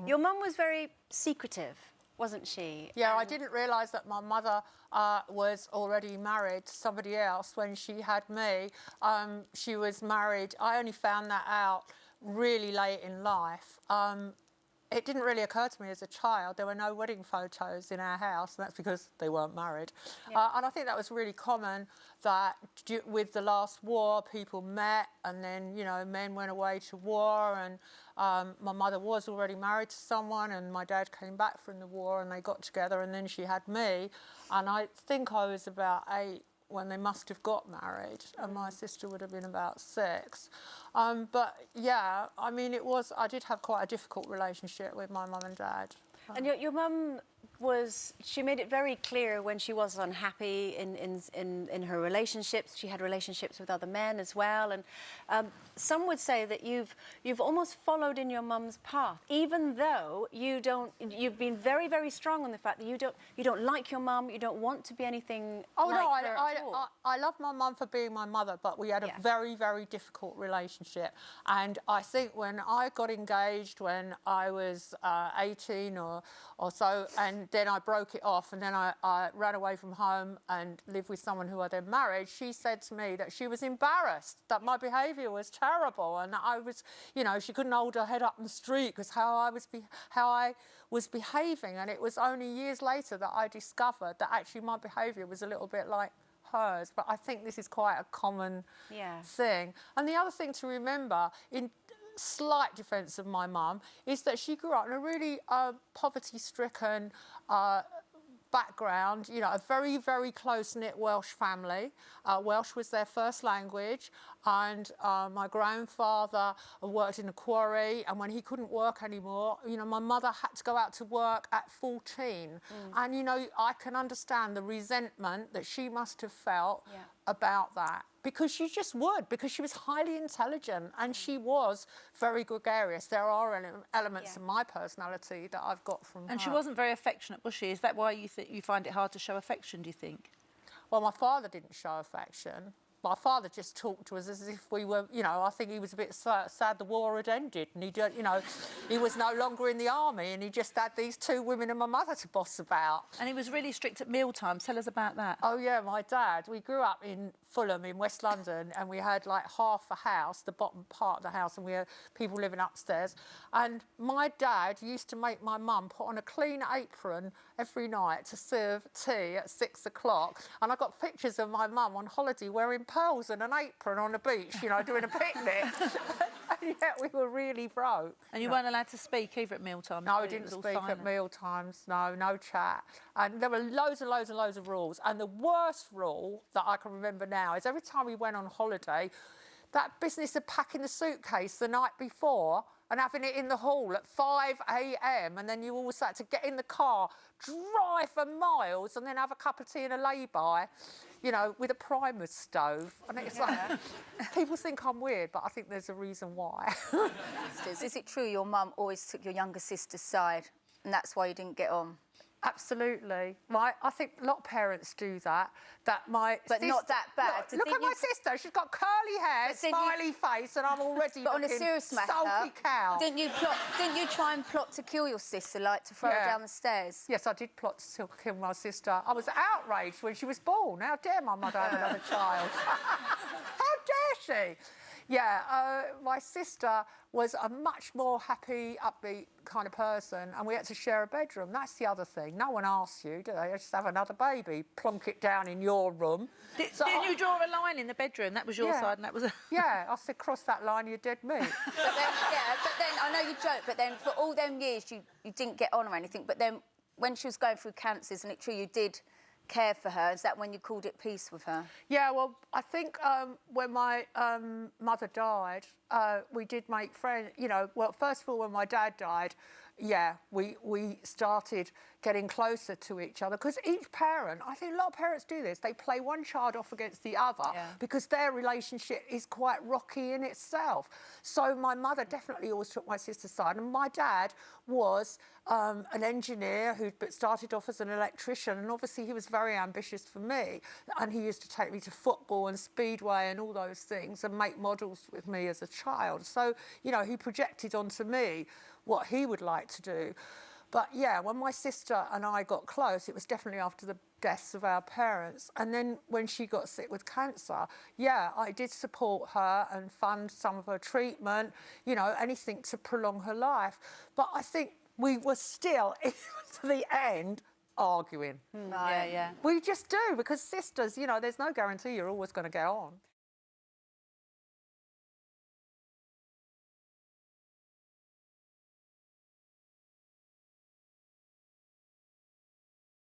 Your mum was very secretive, wasn't she? Yeah, I didn't realise that my mother was already married to somebody else when she had me. She was married. I only found that out really late in life. It didn't really occur to me as a child. There were no wedding photos in our house, and that's because they weren't married. Yeah. And I think that was really common, that with the last war, people met, and then, you know, men went away to war, and my mother was already married to someone, and my dad came back from the war, and they got together, and then she had me. And I think I was about 8 when they must have got married, and my sister would have been about 6. But yeah, I mean, I did have quite a difficult relationship with my mum and dad. And your mum she made it very clear when she was unhappy in her relationships. She had relationships with other men as well, and some would say that you've almost followed in your mum's path, even though you've been very, very strong on the fact that you don't like your mum, you don't want to be anything like her at all. I love my mum for being my mother, but we had a very, very difficult relationship. And I think when I got engaged when I was 18 or so, and then I broke it off, and then I ran away from home and lived with someone who I then married, she said to me that she was embarrassed that my behaviour was terrible, and that I was, you know, she couldn't hold her head up in the street because how I was behaving. And it was only years later that I discovered that actually my behaviour was a little bit like hers. But I think this is quite a common thing. And the other thing to remember, in slight defence of my mum, is that she grew up in a really poverty-stricken background, you know, a very, very close-knit Welsh family. Welsh was their first language, and my grandfather worked in a quarry, and when he couldn't work anymore, you know, my mother had to go out to work at 14. And, you know, I can understand the resentment that she must have felt about that. Because she just would, because she was highly intelligent and she was very gregarious. There are elements of my personality that I've got from her. And she wasn't very affectionate, was she? Is that why you find it hard to show affection, do you think? Well, my father didn't show affection. My father just talked to us as if we were, you know, I think he was a bit sad the war had ended, and you know, he was no longer in the army, and he just had these 2 women and my mother to boss about. And he was really strict at mealtimes. Tell us about that. Oh, yeah, my dad. We grew up in Fulham in West London, and we had like half a house, the bottom part of the house, and we had people living upstairs. And my dad used to make my mum put on a clean apron every night to serve tea at 6 o'clock. And I got pictures of my mum on holiday wearing pearls and an apron on the beach, you know, doing a picnic. And yet we were really broke. And you weren't allowed to speak either at mealtimes? No, I didn't speak at mealtimes, no chat. And there were loads and loads and loads of rules. And the worst rule that I can remember now is every time we went on holiday, that business of packing the suitcase the night before and having it in the hall at 5 a.m. and then you always had to get in the car, drive for miles and then have a cup of tea and a lay-by, you know, with a primus stove. And it's like, people think I'm weird, but I think there's a reason why. Is it true your mum always took your younger sister's side and that's why you didn't get on? Absolutely. I think a lot of parents do that. But sister, not that bad. Look at my sister. She's got curly hair, smiley face, and I'm already But on a serious matter, sulky cow. Didn't you try and plot to kill your sister, like to throw her down the stairs? Yes, I did plot to kill my sister. I was outraged when she was born. How dare my mother have another child? How dare she? Yeah, my sister was a much more happy, upbeat kind of person, and we had to share a bedroom. That's the other thing. No one asks you, do they? Just have another baby, plonk it down in your room. Didn't you draw a line in the bedroom? That was your side, and that was... Yeah, I said, cross that line, you're dead meat. But then, I know you joke, but then for all them years you didn't get on or anything, but then when she was going through cancers, and it's true you did care for her, is that when you called it peace with her? Yeah, well, I think when my mother died, we did make friends, you know. Well, first of all, when my dad died, yeah, we started getting closer to each other, because each parent, I think a lot of parents do this, they play one child off against the other because their relationship is quite rocky in itself. So my mother definitely always took my sister's side, and my dad was an engineer who started off as an electrician, and obviously he was very ambitious for me, and he used to take me to football and speedway and all those things and make models with me as a child. So, you know, he projected onto me what he would like to do. But yeah, when my sister and I got close, it was definitely after the deaths of our parents. And then when she got sick with cancer, yeah, I did support her and fund some of her treatment, you know, anything to prolong her life. But I think we were still, to the end, arguing. Yeah, yeah. We just do, because sisters, you know, there's no guarantee you're always going to get on.